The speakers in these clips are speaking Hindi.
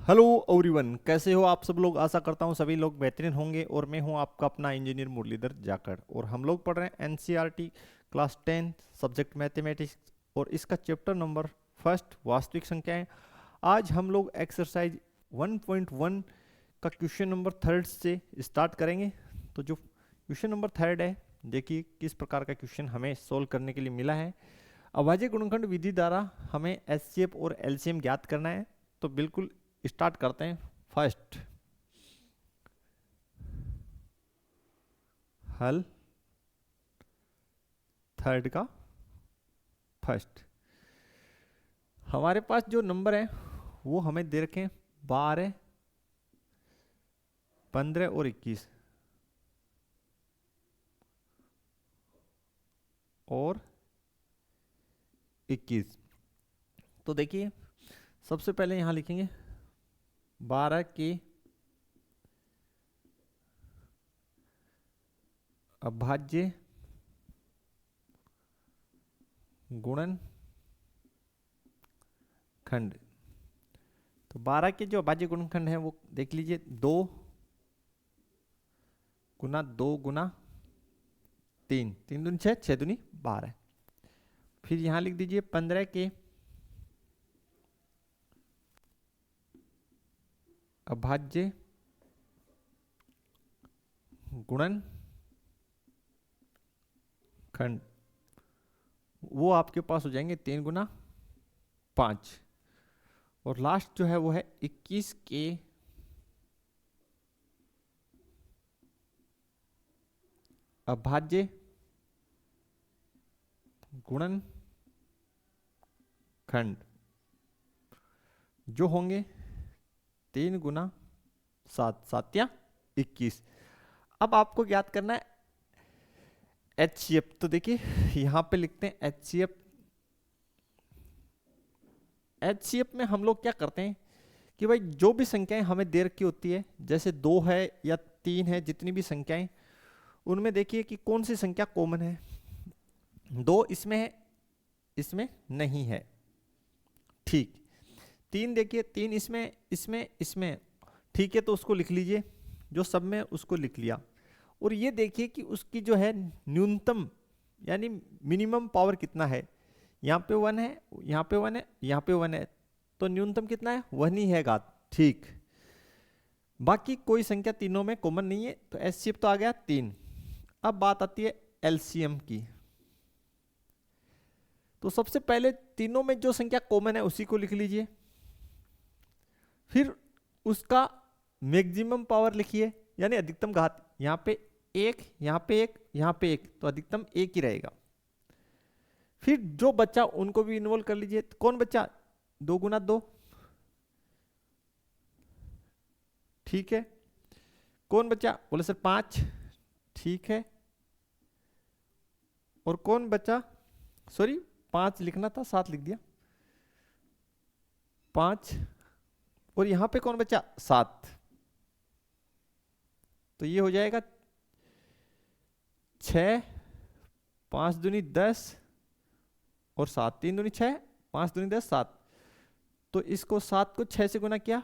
हेलो एवरीवन, कैसे हो आप सब लोग। आशा करता हूँ सभी लोग बेहतरीन होंगे। और मैं हूँ आपका अपना इंजीनियर मुरलीधर जाखड़, और हम लोग पढ़ रहे हैं एनसीईआरटी क्लास 10 सब्जेक्ट मैथमेटिक्स, और इसका चैप्टर नंबर फर्स्ट वास्तविक संख्याएं। आज हम लोग एक्सरसाइज 1.1 का क्वेश्चन नंबर थर्ड से स्टार्ट करेंगे। तो जो क्वेश्चन नंबर थर्ड है, देखिए किस प्रकार का क्वेश्चन हमें सोल्व करने के लिए मिला है। अभाज्य गुणनखंड विधि द्वारा हमें एचसीएफ और एलसीएम ज्ञात करना है। तो बिल्कुल स्टार्ट करते हैं। फर्स्ट, हल थर्ड का फर्स्ट। हमारे पास जो नंबर है वो हमें दे रखे हैं 12, 15 और 21 और 21। तो देखिए सबसे पहले यहां लिखेंगे 12 के अभाज्य गुणन खंड। तो 12 के जो अभाज्य गुणनखंड है वो देख लीजिए, 2 गुना 2 गुना 3, 3 दूनी 6, 6 दूनी 12। फिर यहां लिख दीजिए 15 के अभाज्य गुणन खंड। वो आपके पास हो जाएंगे 3 गुना 5। और लास्ट जो है वो है 21 के अभाज्य गुणन खंड, जो होंगे 3 गुना 7, 7 या 21। अब आपको ज्ञात करना है एचसीएफ। तो देखिए यहां पे लिखते हैं एचसीएफ। एचसीएफ में हम लोग क्या करते हैं कि भाई जो भी संख्याएं हमें दे रखी होती है, जैसे 2 है या 3 है, जितनी भी संख्याएं, उनमें देखिए कि कौन सी संख्या कॉमन है। 2 इसमें है, इसमें नहीं है। ठीक। 3 देखिए, 3 इसमें इसमें इसमें, ठीक है, तो उसको लिख लीजिए, जो सब में उसको लिख लिया। और ये देखिए कि उसकी जो है न्यूनतम यानी मिनिमम पावर कितना है। यहाँ पे 1 है, यहाँ पे 1 है, यहाँ पे 1 है, तो न्यूनतम कितना है, 1 ही है घात। ठीक। बाकी कोई संख्या तीनों में कॉमन नहीं है, तो एचसीएफ तो आ गया 3। अब बात आती है एलसीएम की। तो सबसे पहले तीनों में जो संख्या कॉमन है उसी को लिख लीजिए। फिर उसका मैक्सिमम पावर लिखिए, यानी अधिकतम घात। यहाँ पे 1, यहाँ पे 1, यहाँ पे 1, तो अधिकतम 1 ही रहेगा। फिर जो बच्चा उनको भी इन्वॉल्व कर लीजिए। तो कौन बच्चा, 2 गुना 2, ठीक है। कौन बच्चा, बोले सर 5, ठीक है। और कौन बच्चा, सॉरी 5 लिखना था, 7 लिख दिया, 5। और यहां पे कौन बच्चा, 7। तो ये हो जाएगा 6, 5 दूनी 10 और 7, 3 दूनी 6, 5 दूनी 10, 7। तो इसको 7 को 6 से गुना किया,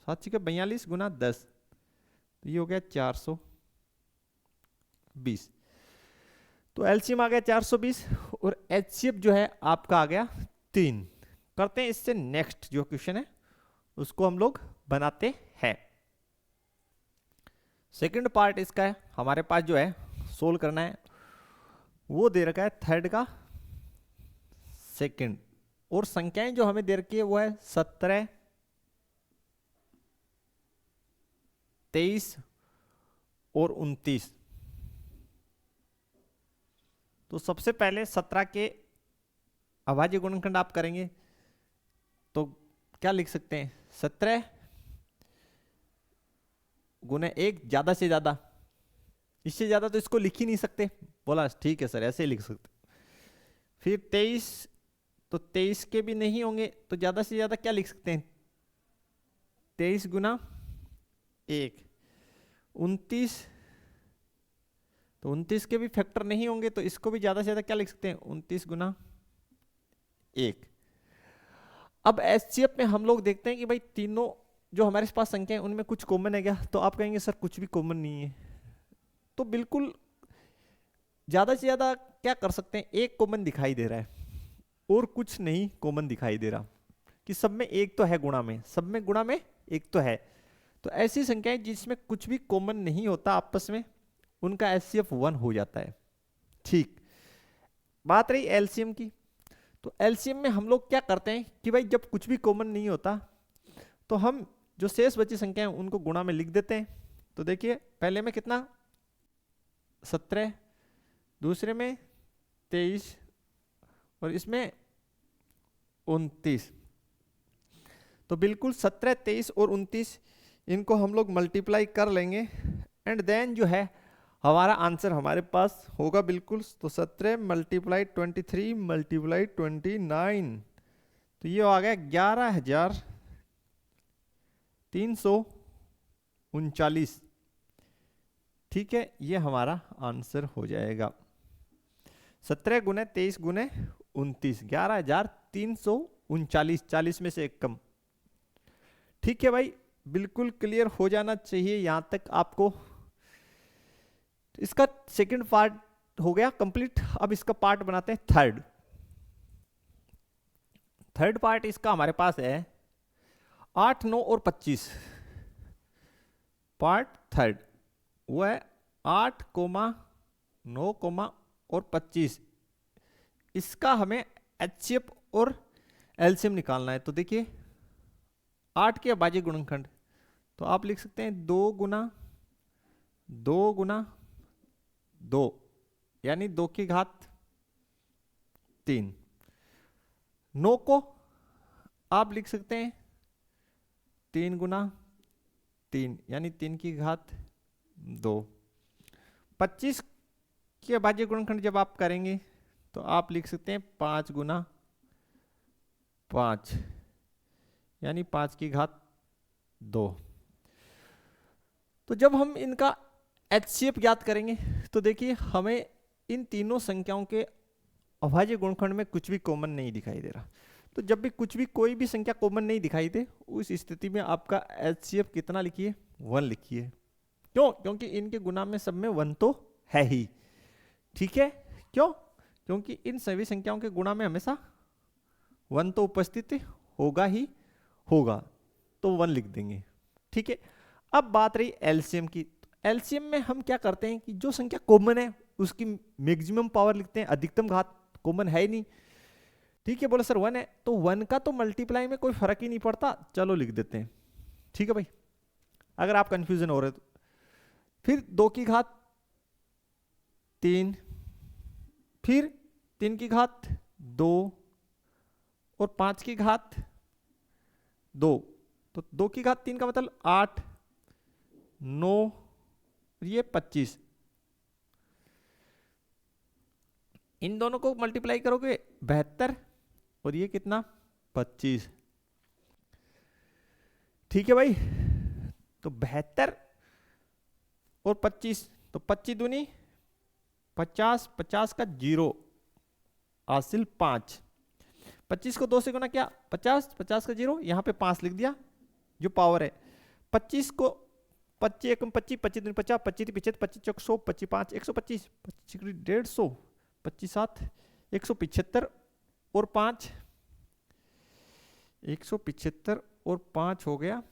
7 6 42 गुना 10, तो ये हो गया 420। तो एलसीएम आ गया 420, और एचसीएफ जो है आपका आ गया 3। करते हैं इससे नेक्स्ट जो क्वेश्चन है उसको हम लोग बनाते हैं। सेकंड पार्ट इसका है, हमारे पास जो है सोल्व करना है, वो दे रखा है थर्ड का सेकंड। और संख्याएं जो हमें दे रखी है वो है 17, 23 और 29। तो सबसे पहले 17 के अभाज्य गुणनखंड आप करेंगे, तो क्या लिख सकते हैं, 17 गुने 1, ज्यादा से ज्यादा, इससे ज्यादा तो इसको लिख ही नहीं सकते। बोला ठीक है सर, ऐसे ही लिख सकते। फिर 23, तो 23 के भी नहीं होंगे, तो ज्यादा से ज्यादा क्या लिख सकते हैं, 23 गुना 1। 29, तो 29 के भी फैक्टर नहीं होंगे, तो इसको भी ज्यादा से ज्यादा क्या लिख सकते हैं, 29 गुना 1। अब एचसीएफ में हम लोग देखते हैं कि भाई तीनों जो हमारे पास संख्या है उनमें कुछ कॉमन है क्या, तो आप कहेंगे सर कुछ भी कॉमन नहीं है। तो बिल्कुल ज़्यादा से ज़्यादा क्या कर सकते हैं, एक कॉमन दिखाई दे रहा है और कुछ नहीं कॉमन दिखाई दे रहा, कि सब में एक तो है गुणा में, सब में गुणा में एक तो है। तो ऐसी संख्याएं जिसमें कुछ भी कॉमन नहीं होता आपस में, उनका एचसीएफ 1 हो जाता है। ठीक, बात रही एलसीएम की। तो एलसीएम में हम लोग क्या करते हैं कि भाई जब कुछ भी कॉमन नहीं होता तो हम जो शेष बची संख्या है उनको गुणा में लिख देते हैं। तो देखिए पहले में कितना 17, दूसरे में 23 और इसमें 29। तो बिल्कुल 17, 23 और 29 इनको हम लोग मल्टीप्लाई कर लेंगे एंड देन जो है हमारा आंसर हमारे पास होगा बिल्कुल। तो 17 मल्टीप्लाई 23 मल्टीप्लाई 29, तो ये आ गया 11,339। ठीक है, ये हमारा आंसर हो जाएगा 17 गुने 23 गुने 29, 11,339, 40 में से एक कम। ठीक है भाई, बिल्कुल क्लियर हो जाना चाहिए यहां तक आपको। इसका सेकंड पार्ट हो गया कंप्लीट। अब इसका पार्ट बनाते हैं थर्ड। थर्ड पार्ट इसका हमारे पास है 8, 9 और 25। पार्ट थर्ड वो है 8, 9, और 25। इसका हमें एचसीएफ और एलसीएम निकालना है। तो देखिए 8 के अभाज्य गुणनखंड, तो आप लिख सकते हैं 2 गुना 2 यानी 2 की घात 3। 9 को आप लिख सकते हैं 3 गुना 3 यानी 3 की घात 2। 25 के अभाज्य गुणनखंड जब आप करेंगे तो आप लिख सकते हैं 5 गुना 5 यानी 5 की घात 2। तो जब हम इनका एचसीएफ ज्ञात करेंगे तो देखिए हमें इन तीनों संख्याओं के अभाज्य गुणनखंड में कुछ भी कॉमन नहीं दिखाई दे रहा। तो जब भी कुछ भी कोई भी संख्या कॉमन नहीं दिखाई दे उस स्थिति में आपका एचसीएफ कितना लिखिए, 1 लिखिए। क्यों? क्योंकि इनके गुणा में सब में 1 तो है ही। ठीक है, क्यों? क्योंकि इन सभी संख्याओं के गुणा में हमेशा 1 तो उपस्थित होगा ही होगा, तो 1 लिख देंगे। ठीक है, अब बात रही एलसीएम की। एलसीएम में हम क्या करते हैं कि जो संख्या कॉमन है उसकी मैक्सिमम पावर लिखते हैं, अधिकतम घात कॉमन है ही नहीं। ठीक है, बोले सर 1 है तो 1 का तो मल्टीप्लाई में कोई फर्क ही नहीं पड़ता, चलो लिख देते हैं। ठीक है भाई, अगर आप कंफ्यूजन हो रहे तो फिर 2 की घात 3, फिर 3 की घात 2 और 5 की घात 2। तो 2 की घात 3 का मतलब 8, 9 ये 25। इन दोनों को मल्टीप्लाई करोगे 72 और ये कितना 25। ठीक है भाई, तो 72 और 25, तो 25 दूनी 50, 50 का 0 हासिल 5। 25 को 2 से गुना किया 50, 50 का 0 यहाँ पे 5 लिख दिया जो पावर है। 25 को 25 एकम 25, 25 दूनी 50, 25 25, 25 चौक 100, 25 5 125, 25 150, 25 7 175 और 5 175 और 5 हो गया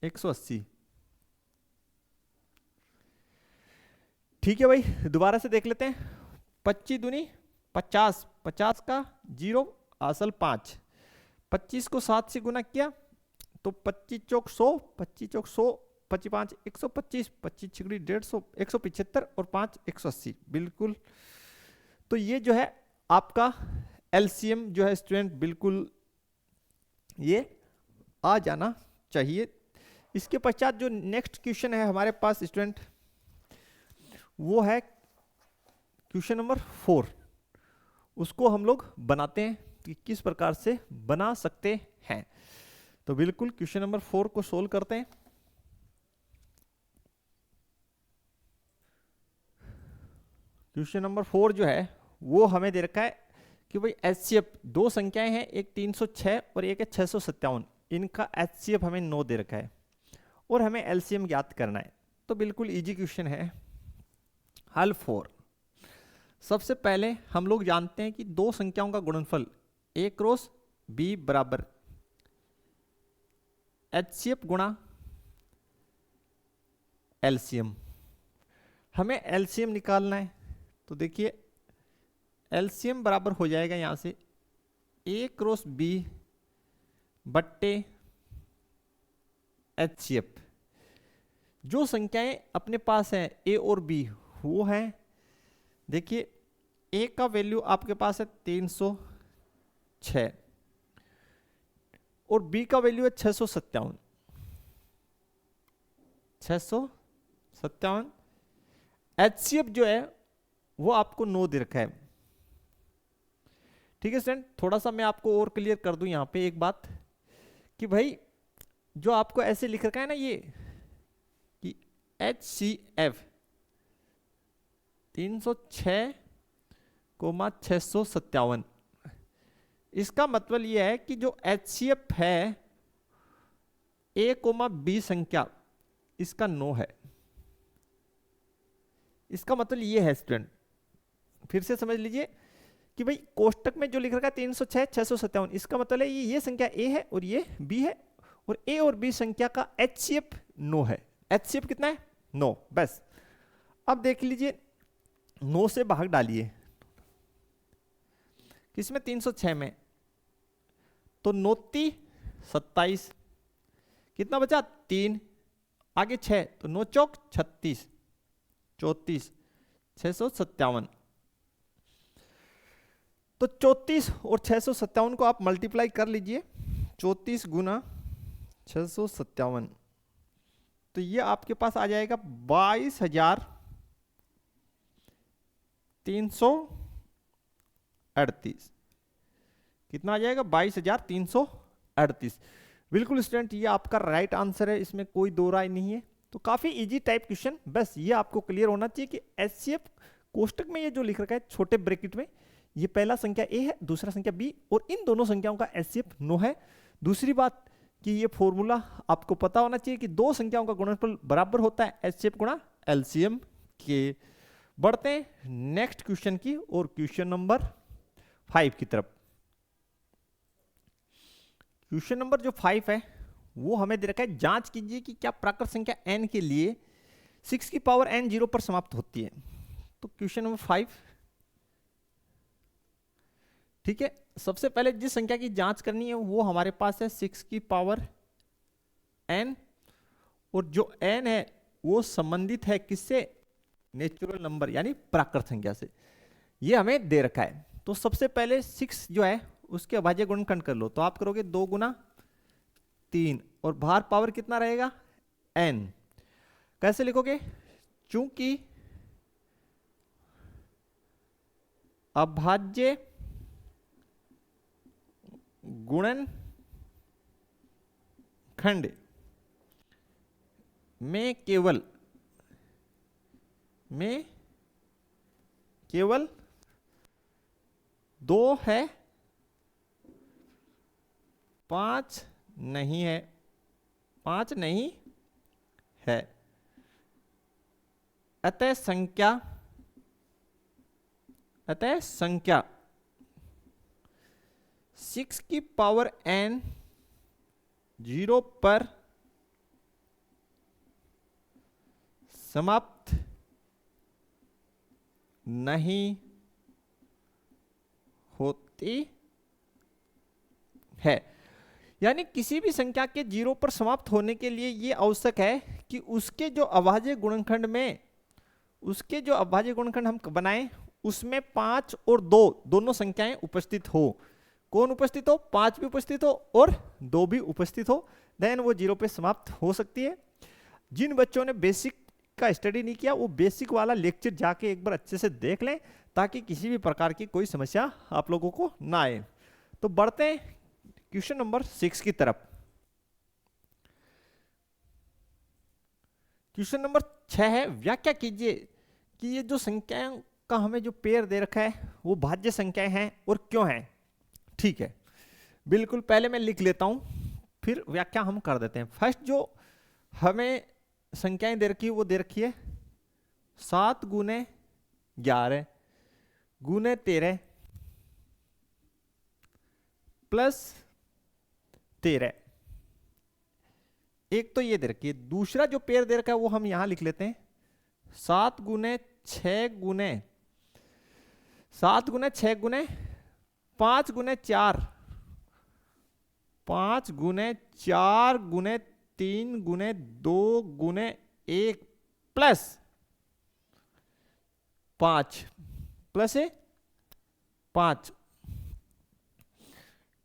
180। ठीक है भाई, दोबारा से देख लेते हैं। 25 दूनी 50, 50 का 0 असल 5। 25 को 7 से गुना किया तो 25 चौक 100, 25 चौक 100, 25 5 125, 25 छिकड़ी 150, 175 और 5 180 बिल्कुल। तो ये जो है आपका एलसीएम जो है स्टूडेंट बिल्कुल ये आ जाना चाहिए। इसके पश्चात जो नेक्स्ट क्वेश्चन है हमारे पास स्टूडेंट वो है क्वेश्चन नंबर 4। उसको हम लोग बनाते हैं कि किस प्रकार से बना सकते हैं। तो बिल्कुल क्वेश्चन नंबर 4 को सोल्व करते हैं। क्वेश्चन नंबर 4 जो है वो हमें दे रखा है कि भाई HCF दो संख्याएं हैं, एक 306 और एक है 657, इनका HCF हमें 9 दे रखा है और हमें LCM ज्ञात करना है। तो बिल्कुल इजी क्वेश्चन है। हल 4। सबसे पहले हम लोग जानते हैं कि दो संख्याओं का गुणनफल A क्रॉस B बराबर HCF गुणा LCM। हमें LCM निकालना है, तो देखिए LCM बराबर हो जाएगा यहां से A क्रॉस B बट्टे HCF। जो संख्याएं अपने पास है A और B वो है, देखिए A का वैल्यू आपके पास है 306 और B का वैल्यू है 657। HCF जो है वो आपको 9 दे रखा है। ठीक है स्टूडेंट, थोड़ा सा मैं आपको और क्लियर कर दूं यहां पे एक बात कि भाई जो आपको ऐसे लिख रखा है ना ये कि HCF 306 कोमा 657, इसका मतलब ये है कि जो HCF है A कोमा B संख्या इसका 9 है। इसका मतलब ये है स्टूडेंट, फिर से समझ लीजिए कि भाई कोष्टक में जो लिख रखा है 306 657, इसका मतलब है ये संख्या A है और ये B है और A और B संख्या का HCF 9 है। HCF कितना है? 9। बस अब देख लीजिए 9 से भाग डालिए किसमें? 306 में, तो 9 27, कितना बचा? 3, आगे 6, तो 9 चौक 36, 34, 657। तो 34 और 657 को आप मल्टीप्लाई कर लीजिए, 34 गुना 657, तो ये आपके पास आ जाएगा 22,338। कितना आ जाएगा? 22,338। बिल्कुल स्टूडेंट, ये आपका राइट आंसर है, इसमें कोई दो राय नहीं है। तो काफी इजी टाइप क्वेश्चन, बस ये आपको क्लियर होना चाहिए कि HCF कोष्टक में ये जो लिख रखा है छोटे ब्रैकेट में, ये पहला संख्या A है, दूसरा संख्या B, और इन दोनों संख्याओं का HCF 9 है। दूसरी बात कि ये फॉर्मूला आपको पता होना चाहिए कि दो संख्याओं का गुणनफल बराबर होता है HCF गुणा LCM के। बढ़ते हैं नेक्स्ट क्वेश्चन की और क्वेश्चन नंबर 5 की तरफ। क्वेश्चन नंबर जो 5 है वो हमें दे रखा है, जांच कीजिए कि क्या प्राकृत संख्या n के लिए 6 की पावर n 0 पर समाप्त होती है। तो क्वेश्चन नंबर 5, ठीक है, सबसे पहले जिस संख्या की जांच करनी है वो हमारे पास है 6 की पावर n, और जो n है वो संबंधित है किससे? नेचुरल नंबर यानी प्राकृत संख्या से। ये हमें दे रखा है। तो सबसे पहले 6 जो है उसके अभाज्य गुणनखंड कर लो, तो आप करोगे 2 गुना 3 और बाहर पावर कितना रहेगा? n। कैसे लिखोगे? चूंकि अभाज्य गुणनखंड में केवल 2 है, 5 नहीं है, 5 नहीं है। अतः संख्या 6 की पावर n 0 पर समाप्त नहीं होती है। यानी किसी भी संख्या के 0 पर समाप्त होने के लिए यह आवश्यक है कि उसके जो अभाज्य गुणनखंड हम बनाएं उसमें 5 और 2 दोनों संख्याएं उपस्थित हो। कौन उपस्थित हो? 5 भी उपस्थित हो और 2 भी उपस्थित हो, देन वो 0 पे समाप्त हो सकती है। जिन बच्चों ने बेसिक का स्टडी नहीं किया वो बेसिक वाला लेक्चर जाके एक बार अच्छे से देख लें ताकि किसी भी प्रकार की कोई समस्या आप लोगों को ना आए। तो बढ़ते हैं क्वेश्चन नंबर 6 की तरफ। क्वेश्चन नंबर 6 है, व्याख्या कीजिए कि ये जो संख्याओं का हमें जो पेयर दे रखा है वो भाज्य संख्याएं हैं और क्यों हैं। ठीक है, बिल्कुल, पहले मैं लिख लेता हूं, फिर व्याख्या हम कर देते हैं। फर्स्ट जो हमें संख्याएं दे रखी है वो दे रखी है 7 गुने 11 गुने 13 प्लस 13। एक तो ये दे रखी है। दूसरा जो पेयर दे रखा है वो हम यहां लिख लेते हैं 7 गुने 6 गुने 7 गुने 6 गुने 5 गुने 4 5 गुने 4 गुने 3 गुने 2 गुने 1 प्लस 5 प्लस 5।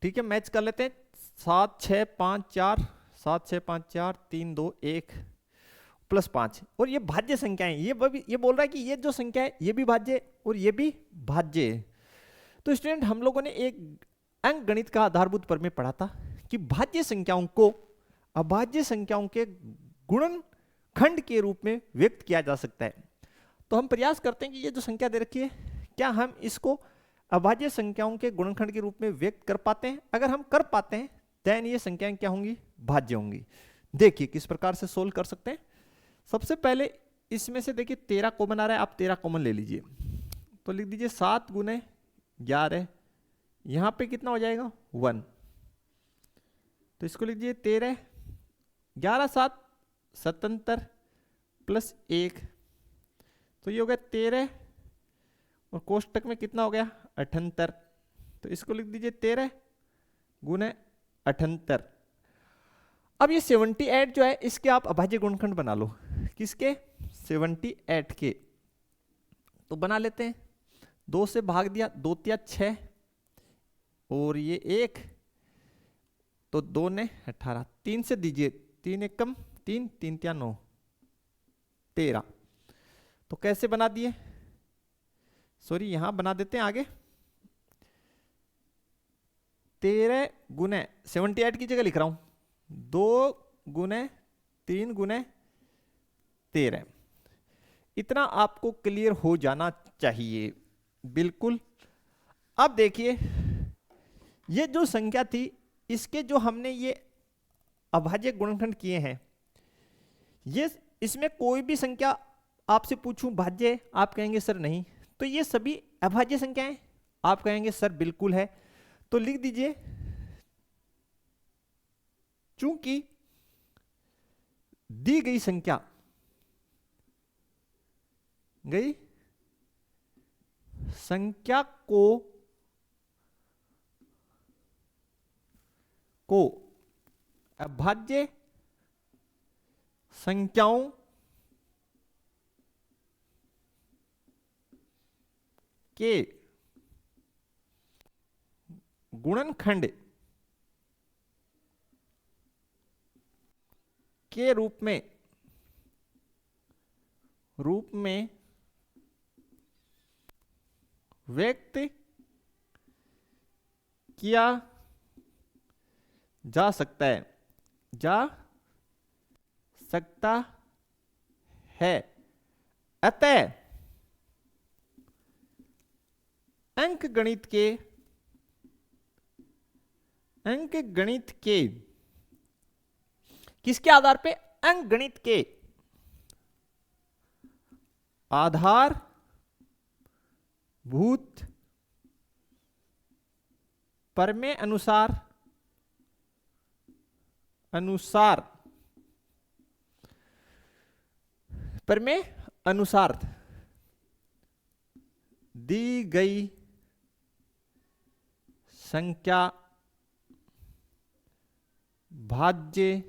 ठीक है, मैच कर लेते हैं। 7 6 5 4 7 6 5 4 3 2 1 प्लस 5। और ये भाज्य संख्या है, ये बोल रहा है कि ये जो संख्या है ये भी भाज्य और ये भी भाज्य है। तो स्टूडेंट, हम लोगों ने एक अंक गणित का आधारभूत प्रमेय पढ़ा था कि भाज्य संख्याओं को अभाज्य संख्याओं के गुणनखंड के रूप में व्यक्त किया जा सकता है। तो हम प्रयास करते हैं कि ये जो संख्या दे रखी है, क्या हम इसको अभाज्य संख्याओं के गुणनखंड के रूप में व्यक्त कर पाते हैं। अगर हम कर पाते हैं देन ये संख्याएं क्या होंगी, भाज्य होंगी। देखिए किस प्रकार से सोल्व कर सकते हैं। सबसे पहले इसमें से देखिए 13 कॉमन आ रहा है, आप 13 कॉमन ले लीजिए। तो लिख दीजिए 7 गुने 11, यहां पे कितना हो जाएगा 1। तो इसको लिख दीजिए 13 11 7 77 प्लस 1। तो ये हो गया 13 और कोष्टक में कितना हो गया 78। तो इसको लिख दीजिए 13 गुने 78। अब ये 78 जो है इसके आप अभाज्य गुणनखंड बना लो। किसके, 78 के। तो बना लेते हैं। 2 से भाग दिया, 2 तिया 6 और ये 1 तो 2 ने 18। 3 से दीजिए, 3 एकम 3 3 तिया 9 13। तो कैसे बना दिए, सॉरी यहां बना देते हैं आगे। 13 गुने 78 की जगह लिख रहा हूं 2 गुने 3 गुने 13। इतना आपको क्लियर हो जाना चाहिए बिल्कुल। अब देखिए ये जो संख्या थी इसके जो हमने ये अभाज्य गुणनखंड किए हैं, ये इसमें कोई भी संख्या आपसे पूछूं भाज्य, आप कहेंगे सर नहीं। तो ये सभी अभाज्य संख्याएं, आप कहेंगे सर बिल्कुल है। तो लिख दीजिए चूंकि दी गई संख्या को अभाज्य संख्याओं के गुणनखंड के रूप में व्यक्त किया जा सकता है। अतः अंक गणित के किसके आधार पे, अंक गणित के आधारभूत प्रमेय अनुसार प्रमेय अनुसार दी गई संख्या भाज्य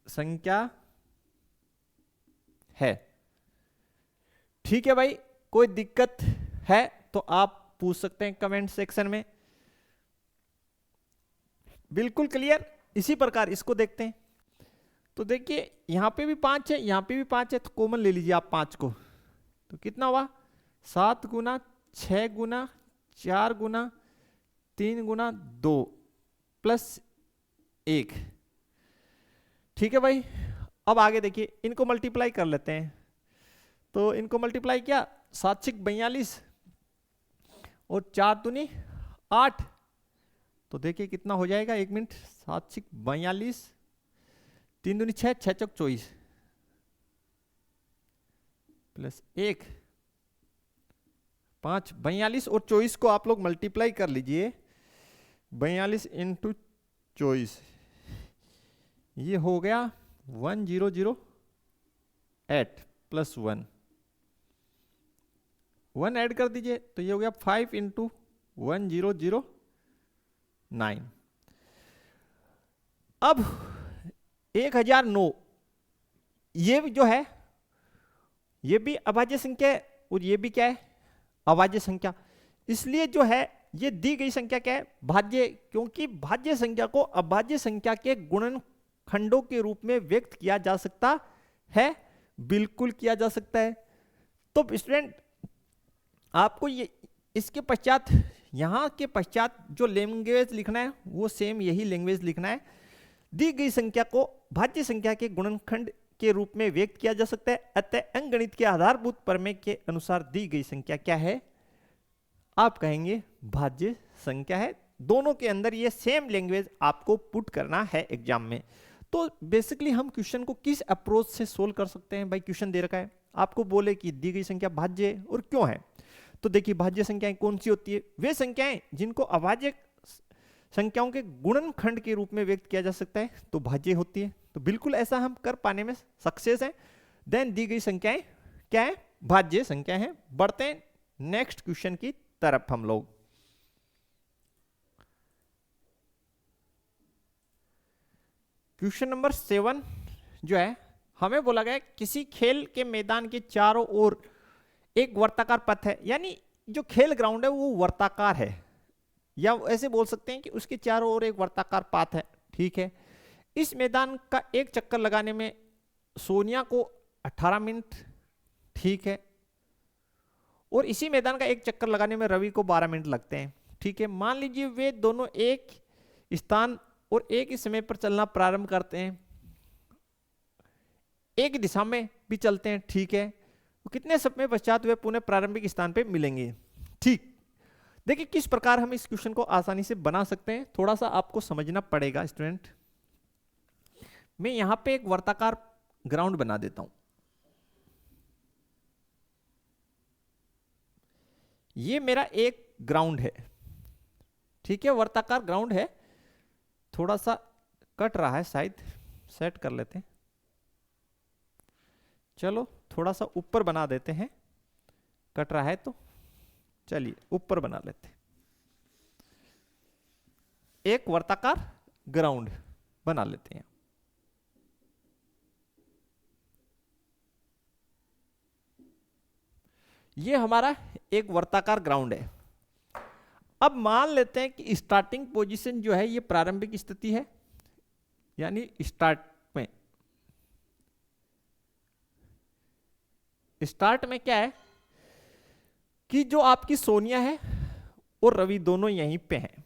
संख्या है। ठीक है भाई, कोई दिक्कत है तो आप पूछ सकते हैं कमेंट सेक्शन में। बिल्कुल क्लियर। इसी प्रकार इसको देखते हैं। तो देखिए यहां पे भी 5 है, यहां पे भी 5 है, तो कॉमन ले लीजिए आप 5 को। तो कितना हुआ 7 गुना 6 गुना 4 गुना 3 गुना 2 प्लस 1। ठीक है भाई, अब आगे देखिए, इनको मल्टीप्लाई कर लेते हैं। तो इनको मल्टीप्लाई किया, 7×42 और 4×2 8। तो देखिए कितना हो जाएगा, 1 मिनट, 7×42, 3×2 6, 6×4 = 24 प्लस 1 5। 42 और 24 को आप लोग मल्टीप्लाई कर लीजिए, 42 × 24, ये हो गया 1008 प्लस 1 ऐड कर दीजिए, तो ये हो गया 5 × 1009। अब 1009, ये जो है ये भी अभाज्य संख्या है और ये भी क्या है, अभाज्य संख्या। इसलिए जो है ये दी गई संख्या क्या है, भाज्य, क्योंकि भाज्य संख्या को अभाज्य संख्या के गुणनखंडों के रूप में व्यक्त किया जा सकता है, बिल्कुल किया जा सकता है। तो स्टूडेंट आपको ये इसके पश्चात, यहाँ के पश्चात जो लैंग्वेज लिखना है वो सेम यही लैंग्वेज लिखना है। दी गई संख्या को भाज्य संख्या के गुणनखंड के रूप में व्यक्त किया जा सकता है, अतः अंकगणित के आधारभूत प्रमेय के अनुसार दी गई संख्या क्या है, आप कहेंगे भाज्य संख्या है। दोनों के अंदर ये सेम लैंग्वेज आपको पुट करना है एग्जाम में। तो बेसिकली हम क्वेश्चन को किस अप्रोच से सोल्व कर सकते हैं। भाई क्वेश्चन दे रखा है, आपको बोले कि दी गई संख्या भाज्य है और क्यों है। तो देखिए भाज्य संख्याएं कौन सी होती है, वे संख्याएं जिनको अभाज्य संख्याओं के गुणनखंड के रूप में व्यक्त किया जा सकता है तो भाज्य होती है। तो बिल्कुल ऐसा हम कर पाने में सक्सेस है। देन दी गई संख्याएं क्या है, भाज्य संख्या है। बढ़ते हैं नेक्स्ट क्वेश्चन की तरफ हम लोग। क्वेश्चन नंबर 7 जो है, हमें बोला गया किसी खेल के मैदान के चारों ओर एक वर्ताकार पथ है, यानी जो खेल ग्राउंड है वो वर्ताकार है, या ऐसे बोल सकते हैं कि उसके चारों ओर एक वर्ताकार पाथ है। ठीक है, इस मैदान का एक चक्कर लगाने में सोनिया को 18 मिनट, ठीक है, और इसी मैदान का एक चक्कर लगाने में रवि को 12 मिनट लगते हैं। ठीक है, मान लीजिए वे दोनों एक स्थान और एक ही समय पर चलना प्रारंभ करते हैं, एक ही दिशा में भी चलते हैं। ठीक है, तो कितने समय पश्चात वे पुनः प्रारंभिक स्थान पे मिलेंगे। ठीक, देखिए किस प्रकार हम इस क्वेश्चन को आसानी से बना सकते हैं, थोड़ा सा आपको समझना पड़ेगा स्टूडेंट। मैं यहां पे एक वर्ताकार ग्राउंड बना देता हूं, ये मेरा एक ग्राउंड है। ठीक है, वर्ताकार ग्राउंड है, थोड़ा सा कट रहा है शायद, सेट कर लेते हैं। चलो थोड़ा सा ऊपर बना देते हैं, कट रहा है तो चलिए ऊपर बना लेते हैं। एक वर्ताकार ग्राउंड बना लेते हैं। ये हमारा एक वर्ताकार ग्राउंड है। अब मान लेते हैं कि स्टार्टिंग पोजीशन जो है ये प्रारंभिक स्थिति है, यानी स्टार्ट में क्या है कि जो आपकी सोनिया है और रवि दोनों यहीं पे हैं।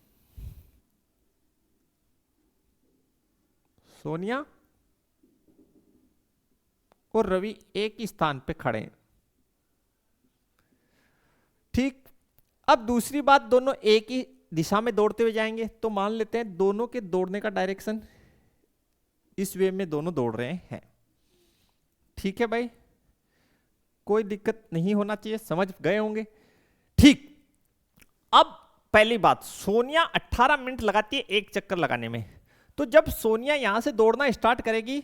सोनिया और रवि एक ही स्थान पे खड़े हैं। ठीक, अब दूसरी बात, दोनों एक ही दिशा में दौड़ते हुए जाएंगे, तो मान लेते हैं दोनों के दौड़ने का डायरेक्शन इस वे में दोनों दौड़ रहे हैं। ठीक है भाई, कोई दिक्कत नहीं होना चाहिए, समझ गए होंगे। ठीक, अब पहली बात, सोनिया 18 मिनट लगाती है एक चक्कर लगाने में, तो जब सोनिया यहां से दौड़ना स्टार्ट करेगी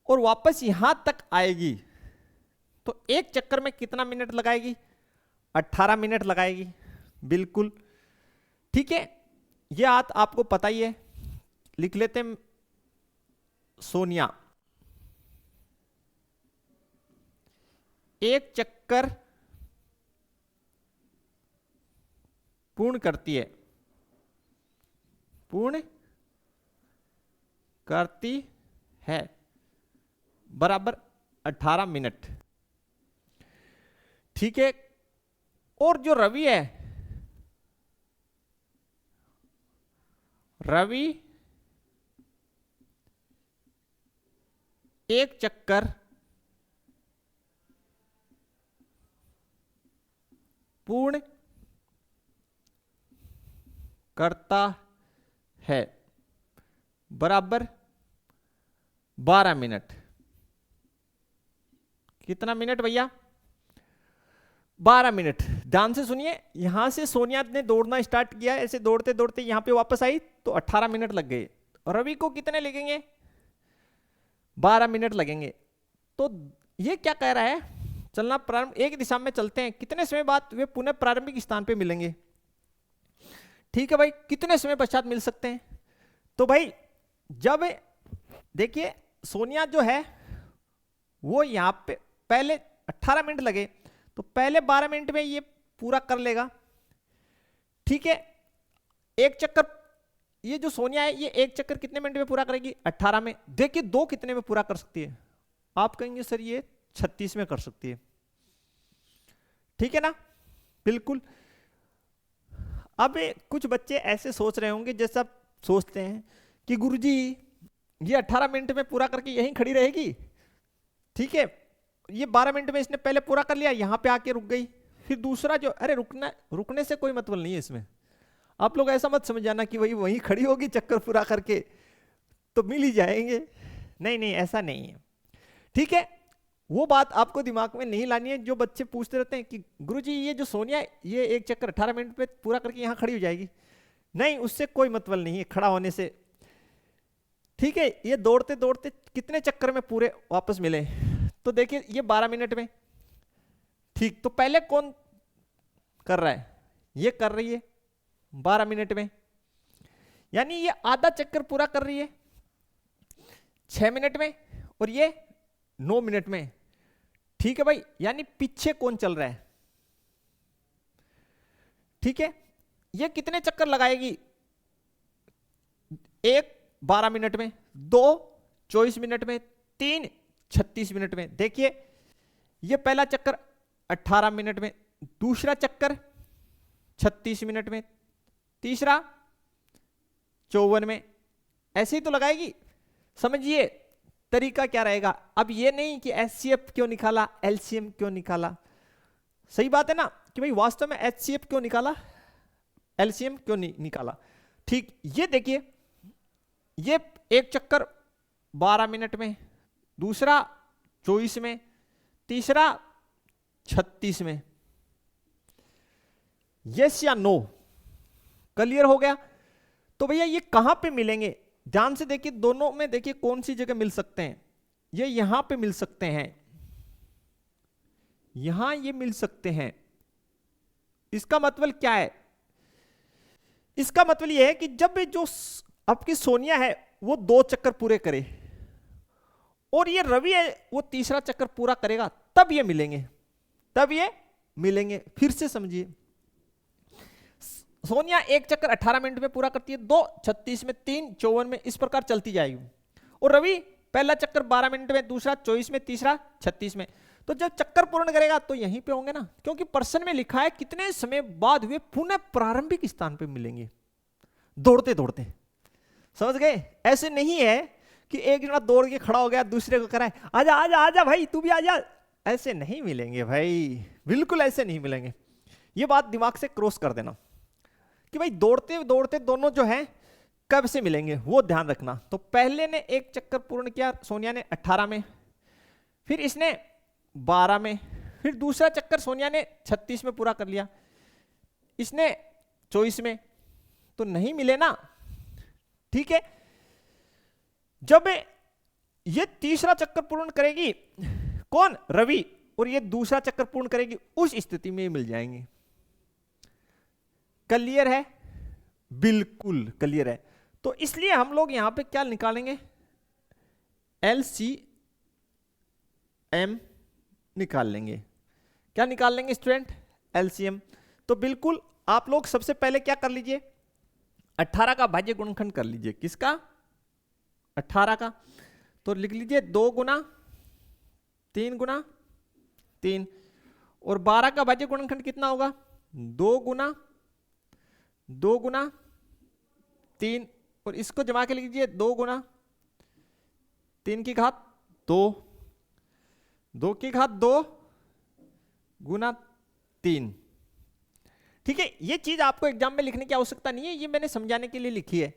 और वापस यहां तक आएगी तो एक चक्कर में कितना मिनट लगाएगी, 18 मिनट लगाएगी। बिल्कुल ठीक है, यह बात आपको पता ही है, लिख लेते हैं। सोनिया एक चक्कर पूर्ण करती है, पूर्ण करती है बराबर 18 मिनट। ठीक है, और जो रवि है, रवि एक चक्कर पूर्ण करता है बराबर 12 मिनट। कितना मिनट भैया? 12 मिनट। ध्यान से सुनिए, यहां से सोनिया ने दौड़ना स्टार्ट किया, ऐसे दौड़ते दौड़ते यहां पे वापस आई तो 18 मिनट लग गए। रवि को कितने लगेंगे? 12 मिनट लगेंगे। तो ये क्या कह रहा है? चलना प्रारंभ, एक दिशा में चलते हैं, कितने समय बाद वे पुनः प्रारंभिक स्थान पे मिलेंगे। ठीक है भाई, कितने समय पश्चात मिल सकते हैं? तो भाई जब देखिए सोनिया जो है वो यहां पे पहले 18 मिनट लगे, तो पहले 12 मिनट में ये पूरा कर लेगा। ठीक है, एक चक्कर, ये जो सोनिया है ये एक चक्कर कितने मिनट में पूरा करेगी? 18 में। देखिए दो कितने में पूरा कर सकती है? आप कहेंगे सर ये 36 में कर सकती है। ठीक है ना, बिल्कुल। अब कुछ बच्चे ऐसे सोच रहे होंगे जैसे आप सोचते हैं कि गुरुजी ये 18 मिनट में पूरा करके यहीं खड़ी रहेगी। ठीक है, ये 12 मिनट में इसने पहले पूरा कर लिया, यहां पे आके रुक गई, फिर दूसरा जो, अरे रुकने से कोई मतलब नहीं है इसमें। आप लोग ऐसा मत समझ जाना कि वही वहीं खड़ी होगी चक्कर पूरा करके तो मिल ही जाएंगे। नहीं नहीं, ऐसा नहीं है। ठीक है, वो बात आपको दिमाग में नहीं लानी है। जो बच्चे पूछते रहते हैं कि गुरुजी ये जो सोनिया है ये एक चक्कर 18 मिनट में पूरा करके यहां खड़ी हो जाएगी, नहीं, उससे कोई मतलब नहीं है खड़ा होने से। ठीक है, ये दौड़ते दौड़ते कितने चक्कर में पूरे वापस मिले? तो देखिए ये 12 मिनट में। ठीक, तो पहले कौन कर रहा है? ये कर रही है 12 मिनट में, यानी ये आधा चक्कर पूरा कर रही है 6 मिनट में, और ये 9 मिनट में। ठीक है भाई, यानी पीछे कौन चल रहा है? ठीक है, ये कितने चक्कर लगाएगी? एक 12 मिनट में, दो 24 मिनट में, तीन 36 मिनट में। देखिए ये पहला चक्कर 18 मिनट में, दूसरा चक्कर 36 मिनट में, तीसरा 54 में। ऐसे ही तो लगाएगी। समझिए तरीका क्या रहेगा। अब ये नहीं कि एचसीएफ क्यों निकाला, एलसीएम क्यों निकाला। सही बात है ना कि भाई वास्तव में एचसीएफ क्यों निकाला, एलसीएम क्यों नहीं निकाला। ठीक, ये देखिए ये एक चक्कर 12 मिनट में, दूसरा 24 में, तीसरा 36 में। यस या नो? क्लियर हो गया? तो भैया ये कहां पे मिलेंगे? ध्यान से देखिए, दोनों में देखिए कौन सी जगह मिल सकते हैं। ये यहां पे मिल सकते हैं, यहां ये मिल सकते हैं। इसका मतलब क्या है? इसका मतलब यह है कि जब जो आपकी सोनिया है वो 2 चक्कर पूरे करे और ये रवि है वो तीसरा चक्कर पूरा करेगा, तब ये मिलेंगे, तब ये मिलेंगे। फिर से समझिए, सोनिया एक चक्कर 18 मिनट में पूरा करती है, 2 36 में, 3 54 में, इस प्रकार चलती जाएगी। और रवि पहला चक्कर 12 मिनट में, दूसरा 24 में, तीसरा 36 में। तो जब चक्कर पूर्ण करेगा तो यहीं पे होंगे ना, क्योंकि प्रश्न में लिखा है कितने समय बाद वे पुनः प्रारंभिक स्थान पे मिलेंगे, दौड़ते दौड़ते। समझ गए? ऐसे नहीं है कि एक जना दौड़ के खड़ा हो गया दूसरे को कराए आजा आजा आजा भाई तू भी आजा, ऐसे नहीं मिलेंगे भाई, बिल्कुल ऐसे नहीं मिलेंगे। ये बात दिमाग से क्रॉस कर देना कि भाई दौड़ते दौड़ते दोनों जो है कब से मिलेंगे, वो ध्यान रखना। तो पहले ने एक चक्कर पूर्ण किया सोनिया ने 18 में, फिर इसने 12 में, फिर दूसरा चक्कर सोनिया ने 36 में पूरा कर लिया, इसने 24 में, तो नहीं मिले ना। ठीक है, जब ये तीसरा चक्कर पूर्ण करेगी कौन? रवि, और ये दूसरा चक्कर पूर्ण करेगी, उस स्थिति में मिल जाएंगे। क्लियर है? बिल्कुल क्लियर है। तो इसलिए हम लोग यहां पे क्या निकालेंगे? एलसीएम निकाल लेंगे। क्या निकाल लेंगे स्टूडेंट? एलसीएम। तो बिल्कुल आप लोग सबसे पहले क्या कर लीजिए, 18 का भाज्य गुणनखंड कर लीजिए। किसका? 18 का। तो लिख लीजिए 2 गुना 3 गुना 3, और 12 का भाज्य गुणनखंड कितना होगा? 2 गुना 2 गुना 3, और इसको जमा के लिख लीजिए 2 गुना 3 की घात तो 2 की घात 2 गुना 3। ठीक है, ये चीज आपको एग्जाम में लिखने की आवश्यकता नहीं है, ये मैंने समझाने के लिए लिखी है।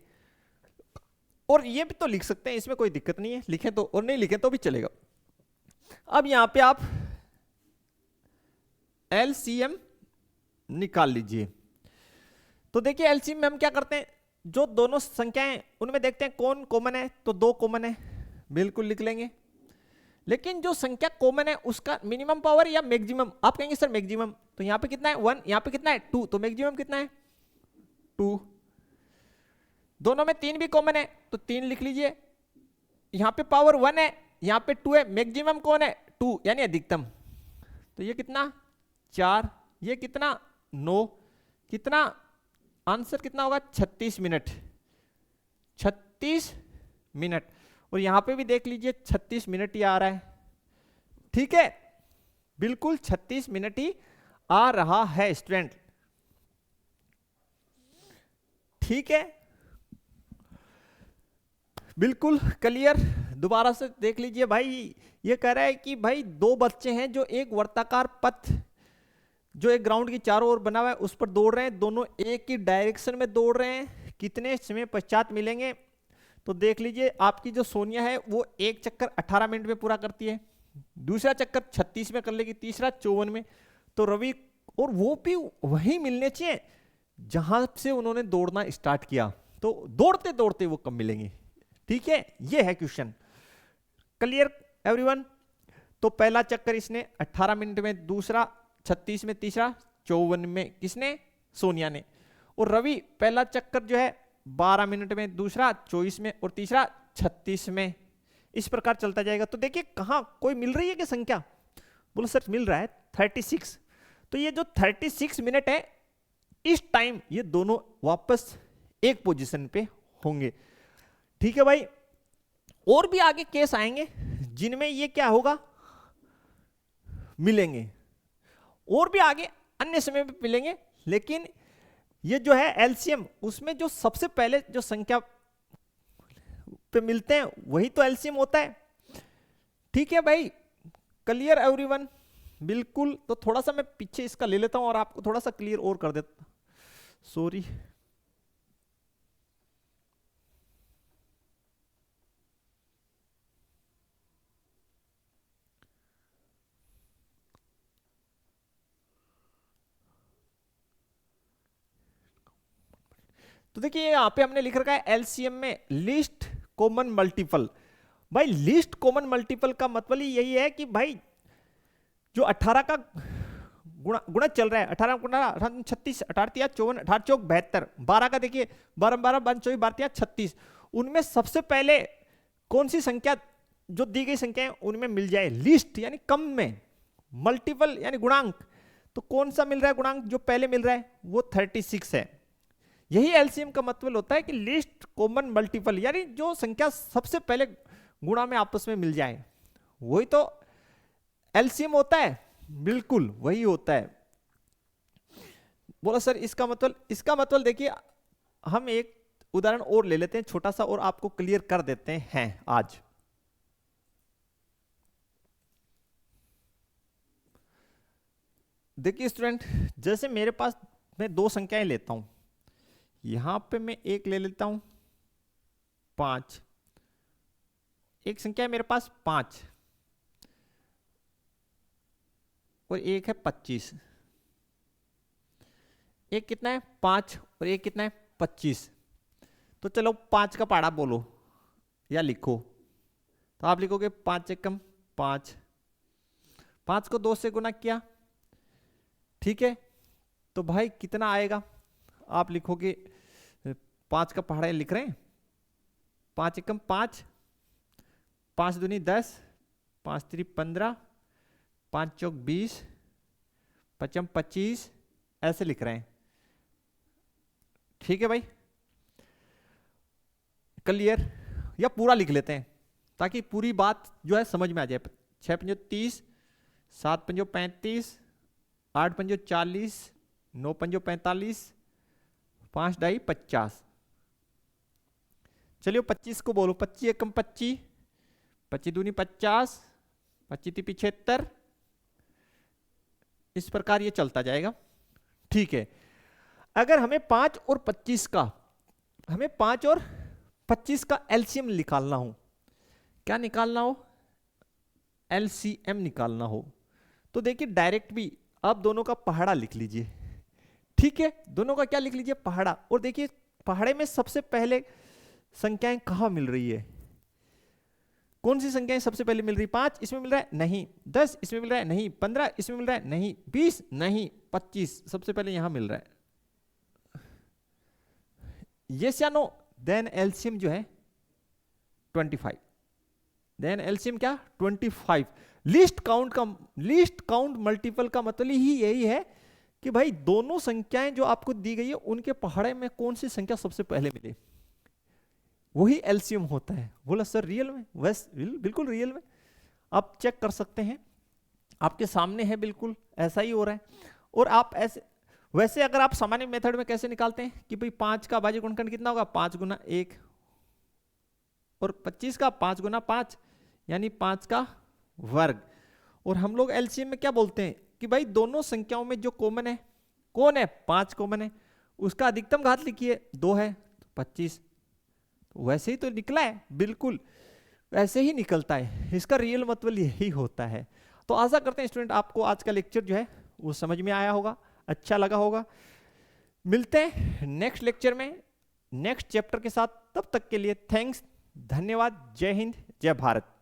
और ये भी तो लिख सकते हैं, इसमें कोई दिक्कत नहीं है, लिखें तो और नहीं लिखें तो भी चलेगा। अब यहां पे आप एलसीएम निकाल लीजिए। तो देखिए एलसीएम में हम क्या करते हैं, जो दोनों संख्याएं उनमें देखते हैं कौन कॉमन है, तो 2 कॉमन है, बिल्कुल लिख लेंगे। लेकिन जो संख्या कॉमन है उसका मिनिमम पावर या मैक्सिमम, आप कहेंगे सर मैक्सिमम, तो यहां पे कितना है 1, यहां पे कितना है 2, तो मैक्सिमम कितना है 2। दोनों में 3 भी कॉमन है तो 3 लिख लीजिए। यहां पे पावर 1 है, यहां पे 2 है, मैक्सिमम कौन है 2 यानी अधिकतम, तो ये कितना 4, ये कितना 9, कितना आंसर कितना होगा 36 मिनट, 36 मिनट। और यहां पे भी देख लीजिए 36 मिनट ही आ रहा है। ठीक है, बिल्कुल 36 मिनट ही आ रहा है स्टूडेंट। ठीक है, बिल्कुल क्लियर। दोबारा से देख लीजिए भाई, ये कह रहा है कि भाई 2 बच्चे हैं जो एक वर्ताकार पथ जो एक ग्राउंड की चारों ओर बना हुआ है उस पर दौड़ रहे हैं, दोनों एक ही डायरेक्शन में दौड़ रहे हैं, कितने समय पश्चात मिलेंगे। तो देख लीजिए आपकी जो सोनिया है वो एक चक्कर 18 मिनट में पूरा करती है, दूसरा चक्कर 36 में कर लेगी, तीसरा 54 में। तो रवि, और वो भी वहीं मिलने चाहिए जहां से उन्होंने दौड़ना स्टार्ट किया, तो दौड़ते दौड़ते वो कब मिलेंगे। ठीक है, ये है क्वेश्चन। Clear everyone. तो पहला चक्कर इसने 18 मिनट में, दूसरा 36 में, तीसरा 54 में, किसने सोनिया ने। और रवि पहला चक्कर जो है 12 मिनट में, दूसरा 24 में और तीसरा 36 में। इस प्रकार चलता जाएगा। तो देखिए कहां कोई मिल रही है कि संख्या, बोलो सर मिल रहा है 36। तो ये जो 36 मिनट है इस टाइम ये दोनों वापस एक पोजीशन पे होंगे। ठीक है भाई, और भी आगे केस आएंगे जिनमें ये क्या होगा, मिलेंगे, और भी आगे अन्य समय पे मिलेंगे। लेकिन ये जो है एलसीएम, उसमें जो सबसे पहले जो संख्या पे मिलते हैं वही तो एलसीएम होता है। ठीक है भाई, क्लियर एवरीवन। बिल्कुल। तो थोड़ा सा मैं पीछे इसका ले लेता हूं और आपको थोड़ा सा क्लियर और कर देता, सॉरी। तो देखिए यहां पे हमने लिख रखा है एलसीएम में लीस्ट कॉमन मल्टीपल। भाई लीस्ट कॉमन मल्टीपल का मतलब ही यही है कि भाई जो 18 का गुणा गुणा चल रहा है, 18 गुणा 36, 18 तिया 54, 18 चौक 72, 12 का देखिए 12 12 12 24 12 तिया 36। उनमें सबसे पहले कौन सी संख्या जो दी गई संख्या है उनमें मिल जाए लीस्ट यानी कम में, मल्टीपल यानी गुणांक, तो कौन सा मिल रहा है गुणांक जो पहले मिल रहा है वो 36 है। यही एलसीएम का मतलब होता है कि लीस्ट कॉमन मल्टीपल, यानी जो संख्या सबसे पहले गुणा में आपस में मिल जाए, वही तो एलसीएम होता है। बिल्कुल वही होता है। बोला सर इसका मतलब देखिए हम एक उदाहरण और ले लेते हैं छोटा सा और आपको क्लियर कर देते हैं आज। देखिए स्टूडेंट, जैसे मेरे पास मैं 2 संख्याएं लेता हूं, यहां पे मैं एक ले लेता हूं 5, एक संख्या है मेरे पास 5 और एक है 25। एक कितना है 5 और एक कितना है 25। तो चलो 5 का पहाड़ा बोलो या लिखो, तो आप लिखोगे 5 एकम 5, 5 को 2 से गुना किया। ठीक है, तो भाई कितना आएगा, आप लिखोगे 5 का पहाड़ा लिख रहे हैं, 5 एकम 5, 5 दूनी 10, 5 3 15, 5 चौक 20, 5 25, ऐसे लिख रहे हैं। ठीक है भाई, क्लियर। या पूरा लिख लेते हैं ताकि पूरी बात जो है समझ में आ जाए। 6 पंजो 30, 7 पंजो 35, 8 पंजो 40, 9 पंजो 45, 5 ढाई 50। चलिए 25 को बोलो, 25 एकम 25, 25 दूनी 50, 25 75, इस प्रकार ये चलता जाएगा। ठीक है, अगर हमें 5 और 25 का हमें 5 और 25 का एलसीएम निकालना हो, क्या निकालना हो, एलसीएम निकालना हो, तो देखिए डायरेक्ट भी आप दोनों का पहाड़ा लिख लीजिए। ठीक है, दोनों का क्या लिख लीजिए, पहाड़ा। और देखिए पहाड़े में सबसे पहले संख्याएं कहां मिल रही है, कौन सी संख्याएं सबसे पहले मिल रही, 5 इसमें मिल रहा है नहीं, 10 इसमें मिल रहा है नहीं, 15 इसमें मिल रहा है नहीं, 20 नहीं, 25 सबसे पहले यहां मिल रहा है। यस या नो, देन एलसीएम जो है 25, देन एलसीएम क्या 25। लीस्ट काउंट मल्टीपल का मतलब ही यही है कि भाई दोनों संख्याएं जो आपको दी गई है उनके पहाड़े में कौन सी संख्या सबसे पहले मिले, वही एलसीएम होता है। बोला सर रियल में, बिल्कुल रियल में, आप चेक कर सकते हैं, आपके सामने है, बिल्कुल ऐसा ही हो रहा है। और आप ऐसे वैसे अगर आप सामान्य मेथड में कैसे निकालते हैं कि भाई 5 का भाज्य गुणनखंड कितना होगा, 5 गुना 1, और 25 का 5 गुना 5 यानी 5 का वर्ग। और हम लोग एलसीएम में क्या बोलते हैं कि भाई दोनों संख्याओं में जो कॉमन है, कौन है, 5 कॉमन है, उसका अधिकतम घात लिखिए, 2 है तो 25। वैसे ही तो निकला है, बिल्कुल वैसे ही निकलता है, इसका रियल मतलब यही होता है। तो आशा करते हैं स्टूडेंट आपको आज का लेक्चर जो है वो समझ में आया होगा, अच्छा लगा होगा। मिलते हैं नेक्स्ट लेक्चर में नेक्स्ट चैप्टर के साथ, तब तक के लिए थैंक्स, धन्यवाद, जय हिंद, जय भारत।